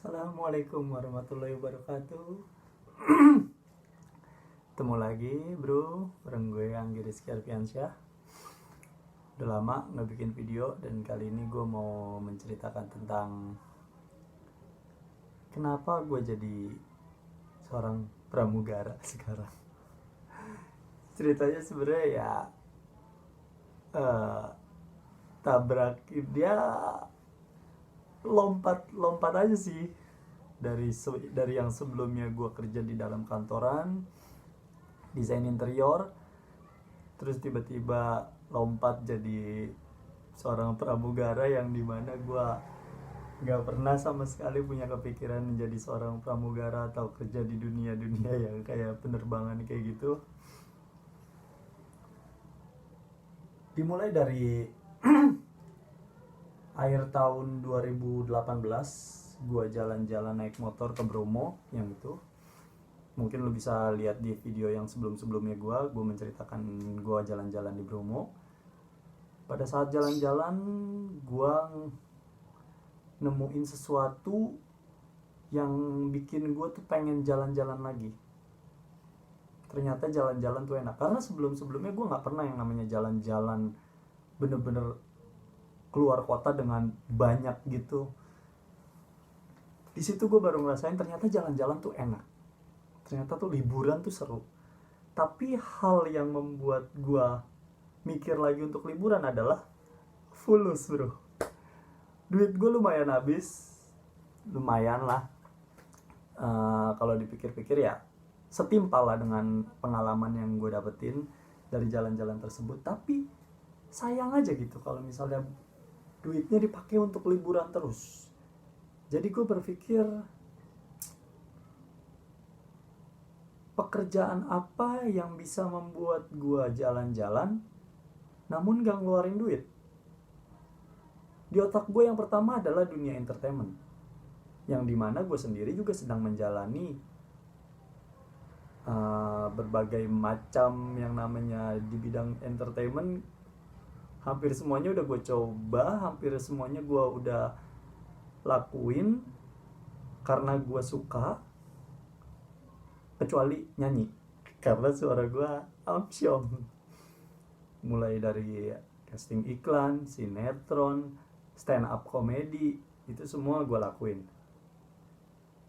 Assalamualaikum warahmatullahi wabarakatuh. Ketemu lagi bro, bareng gue Anggi Rizky Arfiansyah. Udah lama gak bikin video, dan kali ini gue mau menceritakan tentang kenapa gue jadi seorang pramugara sekarang. Ceritanya sebenarnya ya eh, tabrak dia, lompat aja sih dari yang sebelumnya gue kerja di dalam kantoran desain interior, terus tiba-tiba lompat jadi seorang pramugara yang dimana gue nggak pernah sama sekali punya kepikiran menjadi seorang pramugara atau kerja di dunia yang kayak penerbangan kayak gitu. Dimulai dari akhir tahun 2018 gue jalan-jalan naik motor ke Bromo. Yang itu mungkin lo bisa lihat di video yang sebelum-sebelumnya gue menceritakan gue jalan-jalan di Bromo. Pada saat jalan-jalan gue nemuin sesuatu yang bikin gue tuh pengen jalan-jalan lagi. Ternyata jalan-jalan tuh enak, karena sebelum-sebelumnya gue nggak pernah yang namanya jalan-jalan bener-bener keluar kota dengan banyak gitu. Di situ gue baru ngerasain ternyata jalan-jalan tuh enak, ternyata tuh liburan tuh seru. Tapi hal yang membuat gue mikir lagi untuk liburan adalah fulus bro. Duit gue lumayan habis, lumayan lah. Kalau dipikir-pikir ya setimpal lah dengan pengalaman yang gue dapetin dari jalan-jalan tersebut. Tapi sayang aja gitu kalau misalnya duitnya dipakai untuk liburan terus. Jadi gue berpikir, pekerjaan apa yang bisa membuat gue jalan-jalan namun gak ngeluarin duit? Di otak gue yang pertama adalah dunia entertainment, yang dimana gue sendiri juga sedang menjalani berbagai macam yang namanya di bidang entertainment. Hampir semuanya udah gue coba, hampir semuanya gue udah lakuin karena gue suka, kecuali nyanyi, karena suara gue amsyong. Mulai dari casting iklan, sinetron, stand up comedy, itu semua gue lakuin.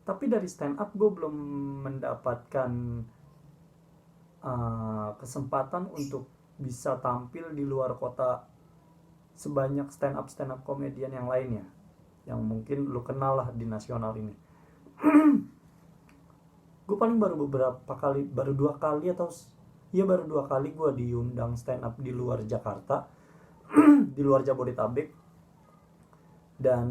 Tapi dari stand up gue belum mendapatkan kesempatan untuk bisa tampil di luar kota sebanyak stand up komedian yang lainnya, yang mungkin lu kenal lah di nasional ini. Gue paling baru dua kali gue diundang stand up di luar Jakarta, di luar Jabodetabek. Dan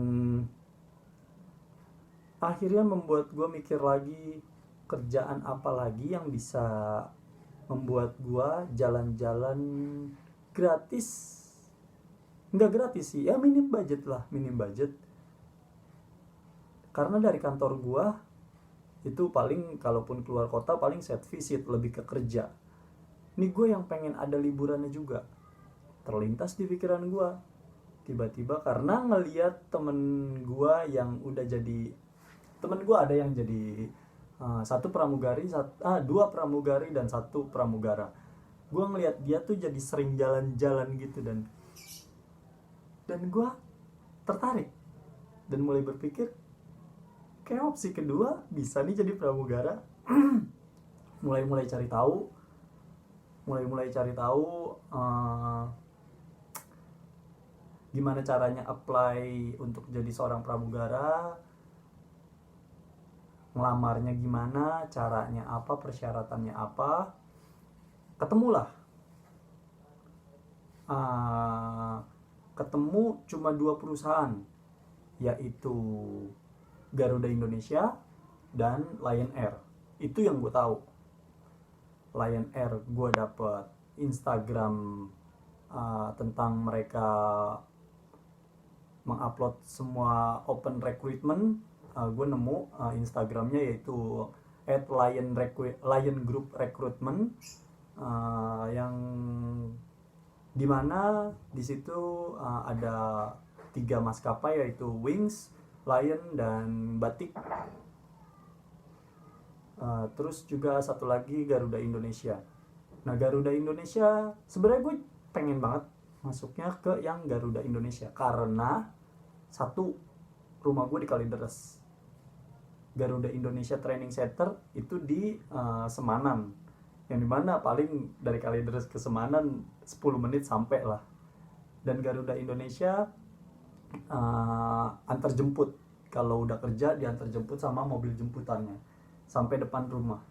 akhirnya membuat gue mikir lagi, kerjaan apa lagi yang bisa membuat gue jalan-jalan gratis. Nggak gratis sih, ya minim budget. Karena dari kantor gue itu paling kalaupun keluar kota paling set visit, lebih ke kerja. Ini gue yang pengen ada liburannya juga. Terlintas di pikiran gue tiba-tiba karena ngeliat temen gue yang udah jadi, temen gue ada yang jadi dua pramugari dan satu pramugara. Gue ngeliat dia tuh jadi sering jalan-jalan gitu, dan gue tertarik dan mulai berpikir kayak opsi kedua bisa nih jadi pramugara. mulai cari tahu gimana caranya apply untuk jadi seorang pramugara, ngelamarnya gimana, caranya apa, persyaratannya apa. Ketemulah ketemu cuma 2 perusahaan, yaitu Garuda Indonesia dan Lion Air. Itu yang gue tahu. Lion Air gue dapet Instagram tentang mereka mengupload semua open recruitment. Gue nemu Instagramnya yaitu @Lion Group Recruitment, yang dimana di situ ada 3 maskapai yaitu Wings, Lion dan Batik. Terus juga satu lagi Garuda Indonesia. Nah Garuda Indonesia sebenarnya gue pengen banget masuknya ke yang Garuda Indonesia karena satu, rumah gue di Kalideres. Garuda Indonesia Training Center itu di Semanan, yang dimana paling dari Kalideres ke Semanan 10 menit sampai lah. Dan Garuda Indonesia antar jemput, kalau udah kerja diantar jemput sama mobil jemputannya sampai depan rumah.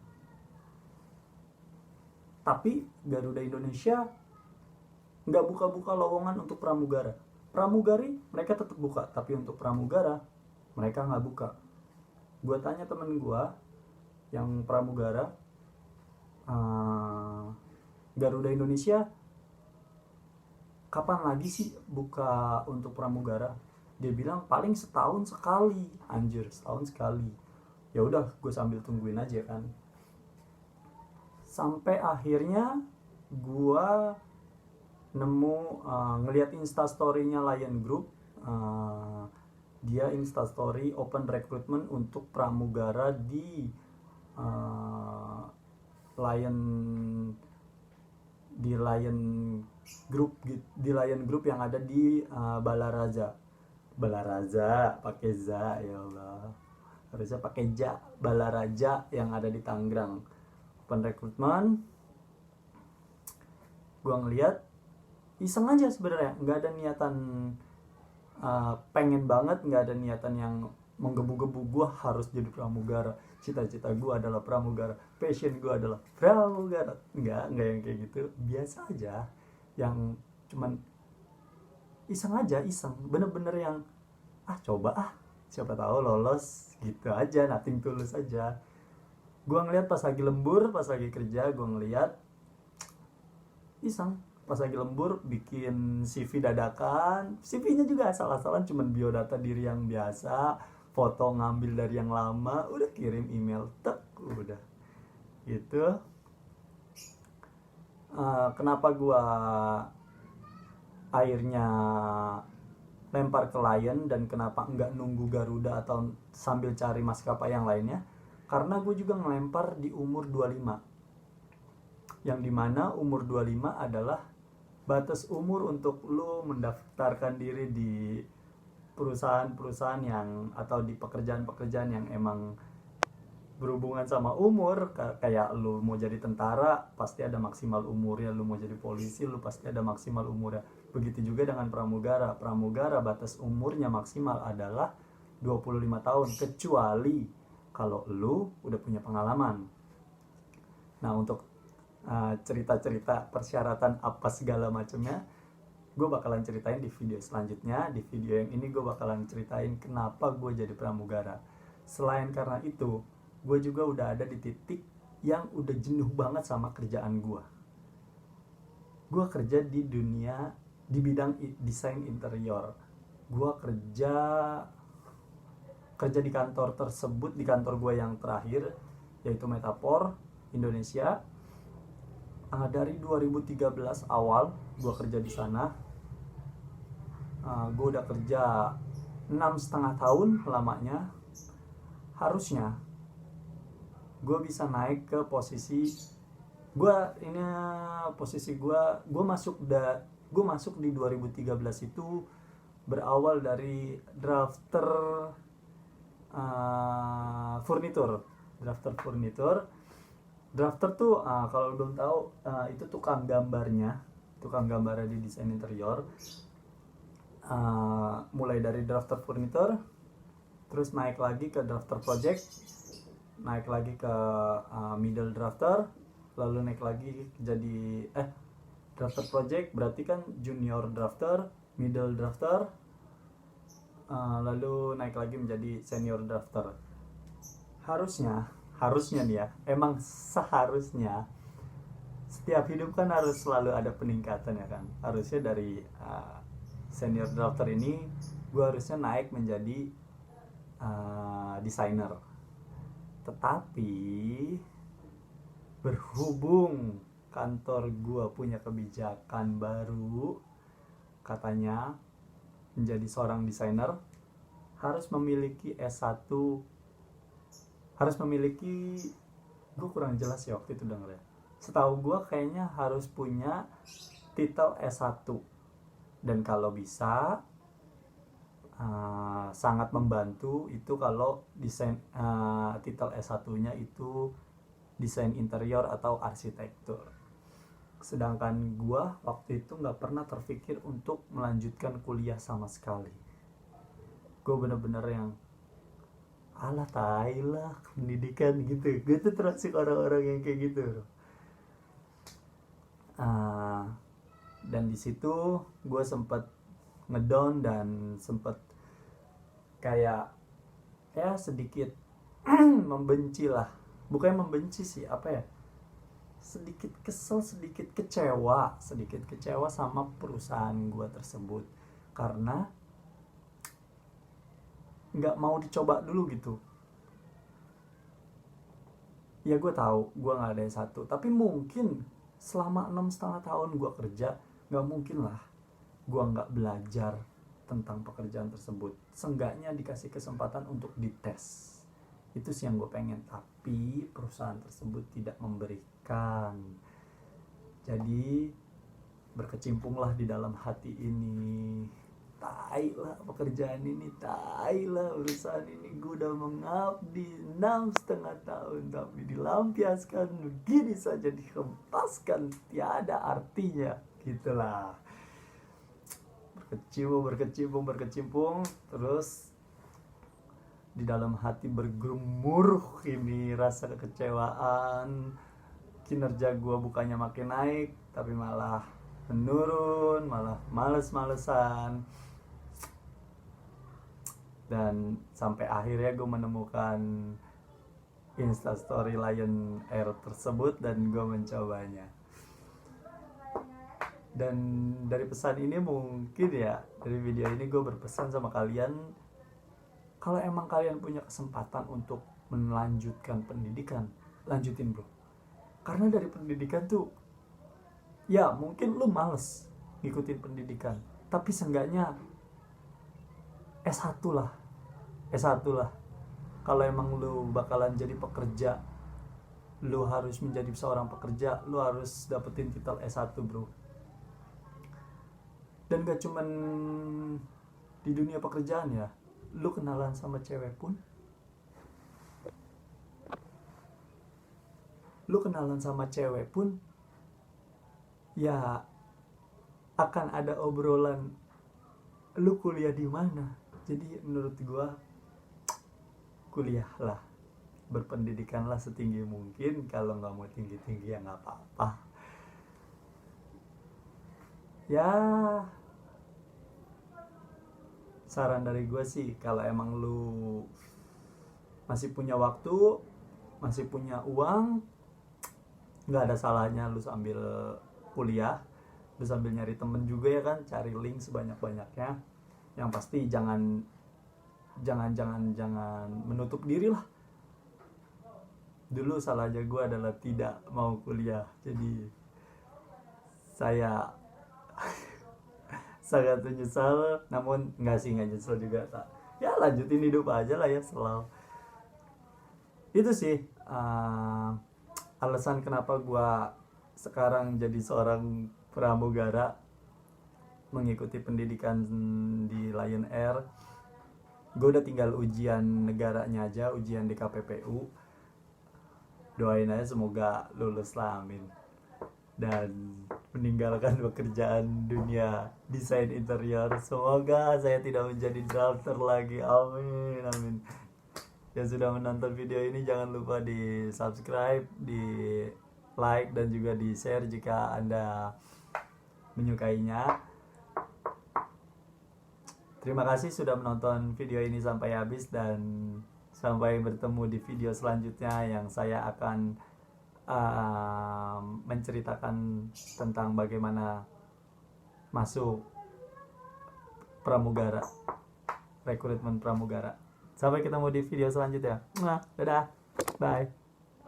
Tapi Garuda Indonesia nggak buka-buka lowongan untuk pramugara. Pramugari mereka tetap buka, tapi untuk pramugara mereka nggak buka. Gue tanya temen gue yang pramugara, Garuda Indonesia kapan lagi sih buka untuk pramugara? Dia bilang paling setahun sekali. Anjir, setahun sekali. Ya udah, gue sambil tungguin aja kan. Sampai akhirnya gue nemu ngelihat instastorynya Lion Group. Dia instastory open recruitment untuk pramugara di Lion Group yang ada di Balaraja pakai za, ya Allah, harusnya pakai ja, Balaraja yang ada di Tangerang. Open recruitment, gue ngeliat iseng aja sebenarnya, nggak ada niatan pengen banget, nggak ada niatan yang menggebu-gebu gue harus jadi pramugara, cita-cita gue adalah pramugara, passion gue adalah pramugara. Nggak yang kayak gitu, biasa aja, yang cuman iseng aja, bener-bener yang coba siapa tahu lolos gitu aja, nothing tulus aja. Gue ngeliat pas lagi lembur, pas lagi kerja, gue ngeliat iseng pas lagi lembur bikin CV dadakan. CV-nya juga asal-asalan, cuman biodata diri yang biasa, foto ngambil dari yang lama, udah kirim email, udah gitu. Kenapa gua akhirnya lempar ke Lion dan kenapa enggak nunggu Garuda atau sambil cari maskapai yang lainnya? Karena gue juga ngelempar di umur 25, yang dimana umur 25 adalah batas umur untuk lu mendaftarkan diri di perusahaan-perusahaan yang, atau di pekerjaan-pekerjaan yang emang berhubungan sama umur. Kayak lu mau jadi tentara pasti ada maksimal umurnya, lu mau jadi polisi lu pasti ada maksimal umurnya. Begitu juga dengan pramugara batas umurnya maksimal adalah 25 tahun, kecuali kalau lu udah punya pengalaman. Nah untuk cerita-cerita persyaratan apa segala macamnya gue bakalan ceritain di video selanjutnya. Di video yang ini gue bakalan ceritain kenapa gue jadi pramugara. Selain karena itu, gue juga udah ada di titik yang udah jenuh banget sama kerjaan gue. Gue kerja di dunia, di bidang desain interior. Gue kerja di kantor tersebut, di kantor gue yang terakhir, yaitu Metaphor Indonesia. Dari 2013 awal gue kerja di sana. Gue udah kerja 6,5 tahun lamanya. Harusnya gue bisa naik ke posisi gue masuk di 2013 itu berawal dari drafter furnitur. Drafter tuh kalau belum tahu itu tukang gambarnya di desain interior. Mulai dari drafter furnitur, terus naik lagi ke drafter project, naik lagi ke middle drafter, lalu naik lagi jadi drafter project berarti kan junior drafter, middle drafter, lalu naik lagi menjadi senior drafter. Harusnya nih ya, emang seharusnya setiap hidup kan harus selalu ada peningkatan ya kan. Harusnya dari senior drafter ini gue harusnya naik menjadi desainer. Tetapi berhubung kantor gue punya kebijakan baru, katanya menjadi seorang desainer harus memiliki S1, harus memiliki, gue kurang jelas ya waktu itu dengernya. Setahu gue kayaknya harus punya titel S1. Dan kalau bisa sangat membantu itu kalau desain titel S1-nya itu desain interior atau arsitektur. Sedangkan gue waktu itu gak pernah terpikir untuk melanjutkan kuliah sama sekali. Gue bener-bener yang alah tai lah pendidikan gitu. Gue tuh termasuk orang-orang yang kayak gitu. Dan di situ gue sempet ngedown dan sempet kayak ya sedikit membenci lah. Bukan membenci sih, apa ya, sedikit kesel, sedikit kecewa sama perusahaan gue tersebut karena nggak mau dicoba dulu gitu. Ya gue tahu gue nggak ada S1, tapi mungkin selama 6,5 tahun gue kerja, nggak mungkin lah gue nggak belajar tentang pekerjaan tersebut. Seenggaknya dikasih kesempatan untuk dites. Itu sih yang gue pengen, tapi perusahaan tersebut tidak memberikan. Jadi berkecimpunglah di dalam hati ini. Tai lah pekerjaan ini, tai lah urusan ini. Gue udah mengabdi 6,5 tahun, tapi dilampiaskan begini saja, dihempaskan, tiada artinya. Gitulah. Berkecimpung, terus di dalam hati bergemuruh ini rasa kekecewaan. Kinerja gue bukannya makin naik, tapi malah menurun, malah males-malesan. Dan sampai akhirnya gue menemukan Instastory Lion Air tersebut dan gue mencobanya. Dan dari pesan ini mungkin ya, dari video ini gue berpesan sama kalian, kalau emang kalian punya kesempatan untuk melanjutkan pendidikan, lanjutin bro. Karena dari pendidikan tuh, ya mungkin lu males ngikutin pendidikan, tapi seenggaknya S1 lah. Kalau emang lu bakalan jadi pekerja, lu harus menjadi seorang pekerja, lu harus dapetin titel S1 bro. Dan gak cuman di dunia pekerjaan ya, lu kenalan sama cewek pun, ya akan ada obrolan lu kuliah di mana. Jadi menurut gua, kuliahlah, berpendidikanlah setinggi mungkin. Kalau nggak mau tinggi-tinggi ya nggak apa-apa. Ya saran dari gue sih, kalau emang lu masih punya waktu, masih punya uang, nggak ada salahnya lu sambil kuliah, lu sambil nyari temen juga ya kan, cari link sebanyak-banyaknya. Yang pasti jangan menutup diri lah. Dulu salahnya gue adalah tidak mau kuliah, jadi saya sangat menyesal. Namun nggak nyesel juga, tak ya lanjutin hidup aja lah ya, selalu itu sih alasan kenapa gue sekarang jadi seorang pramugara, mengikuti pendidikan di Lion Air. Gue udah tinggal ujian negaranya aja, ujian di KPPU. Doain aja semoga lulus lah, amin. Dan meninggalkan pekerjaan dunia desain interior. Semoga saya tidak menjadi drafter lagi, amin. Yang sudah menonton video ini jangan lupa di subscribe, di like, dan juga di share jika Anda menyukainya. Terima kasih sudah menonton video ini sampai habis, dan sampai bertemu di video selanjutnya yang saya akan menceritakan tentang bagaimana masuk pramugara, rekrutmen pramugara. Sampai ketemu di video selanjutnya. Dadah, bye.